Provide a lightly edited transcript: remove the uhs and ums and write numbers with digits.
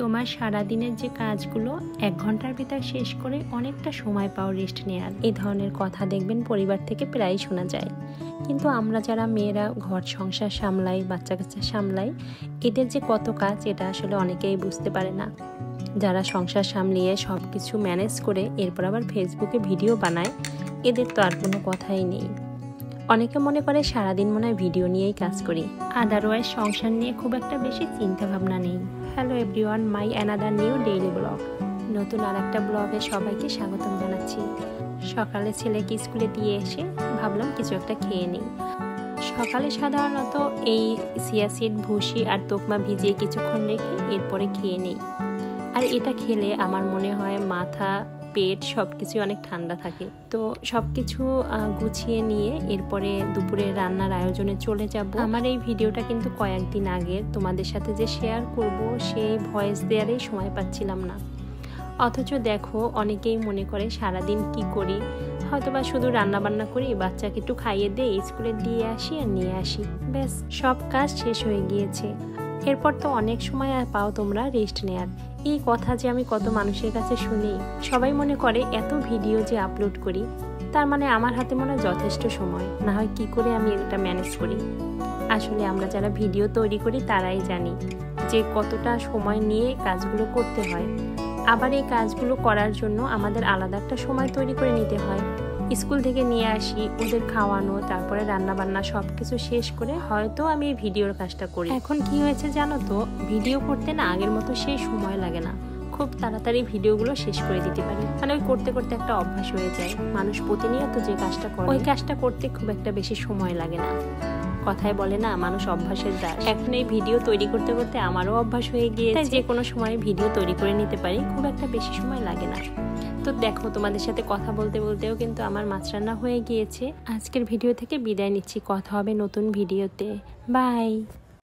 তোমার সারাদিনের যে কাজগুলো 1 ঘন্টার ভিতর শেষ করে অনেকটা সময় পাও রেস্ট নেওয়ার, এই ধরনের কথা দেখবেন পরিবার থেকে প্রায়ই শোনা যায়। কিন্তু আমরা যারা মেয়েরা ঘর সংসার সামলাই, বাচ্চা কাচ্চা সামলাই, এদের যে কত কাজ এটা আসলে অনেকেই বুঝতে পারে না। যারা সংসার সামলিয়ে সব কিছু ম্যানেজ করে এরপর আবার ফেসবুকে ভিডিও বানায়, এদের তো আর কোনো কথাই নেই। অনেকে মনে করে সারাদিন মনে হয় ভিডিও নিয়েই কাজ করি, আদারওয়াইজ সংসার নিয়ে খুব একটা বেশি চিন্তা ভাবনা নেই। Hello everyone, my another new daily blog. নতুন আর একটা ব্লগে সবাইকে স্বাগতম জানাচ্ছি। সকালে ছেলেকে স্কুলে দিয়ে এসে ভাবলাম কিছু একটা খেয়ে নিই। সকালে সাধারণত এই চিয়া সিড, ভুসি আর তোকমা ভিজিয়ে কিছুক্ষণ রেখে এরপরে খেয়ে নিই। আর এটা খেলে আমার মনে হয় মাথা, পেট সব কিছু অনেক ঠান্ডা থাকে। তো সব কিছু গুছিয়ে নিয়ে এরপরে দুপুরে রান্নার আয়োজনে চলে যাব। আমার এই ভিডিওটা কিন্তু কয়েকদিন আগের, তোমাদের সাথে যে শেয়ার করব সেই ভয়েস দেওয়ারই সময় পাচ্ছিলাম না। অথচ দেখো, অনেকেই মনে করে সারাদিন কি করি, হয়তোবা শুধু রান্না বান্না করি, বাচ্চাকে একটু খাইয়ে দিয়ে স্কুলে দিয়ে আসি আর নিয়ে আসি, ব্যাস সব কাজ শেষ হয়ে গিয়েছে। এরপর তো অনেক সময় আর পাও তোমরা রেস্ট নেয়ার। এই কথা যে আমি কত মানুষের কাছে শুনি, সবাই মনে করে এত ভিডিও যে আপলোড করি তার মানে আমার হাতে মনে হয় যথেষ্ট সময়, না হয় কি করে আমি এটা ম্যানেজ করি। আসলে আমরা যারা ভিডিও তৈরি করি তারাই জানি যে কতটা সময় নিয়ে কাজগুলো করতে হয়। আবার এই কাজগুলো করার জন্য আমাদের আলাদা একটা সময় তৈরি করে নিতে হয়। স্কুল থেকে নিয়ে আসি, ওদের খাওয়ানো, তারপরে রান্না বান্না সব কিছু শেষ করে হয়তো আমি এই ভিডিওর কাজটা করি। এখন কি হয়েছে জানো তো, ভিডিও করতে না আগের মতো সেই সময় লাগে না, খুব তাড়াতাড়ি ভিডিওগুলো শেষ করে দিতে পারি। মানে ওই করতে করতে একটা অভ্যাস হয়ে যায়। মানুষ প্রতিনিয়ত যে কাজটা করে ওই কাজটা করতে খুব একটা বেশি সময় লাগে না। কথায় বলে না, মানুষ অভ্যাসের দাস। এখন এই ভিডিও তৈরি করতে করতে আমারও অভ্যাস হয়ে গিয়েছে, যে কোনো সময় ভিডিও তৈরি করে নিতে পারি, খুব একটা বেশি সময় লাগে না। তো দেখো, তোমাদের সাথে কথা বলতে বলতেও কিন্তু আমার মাছ রান্না হয়ে গিয়েছে। আজকের ভিডিও থেকে বিদায় নিচ্ছি, কথা হবে নতুন ভিডিওতে। বাই।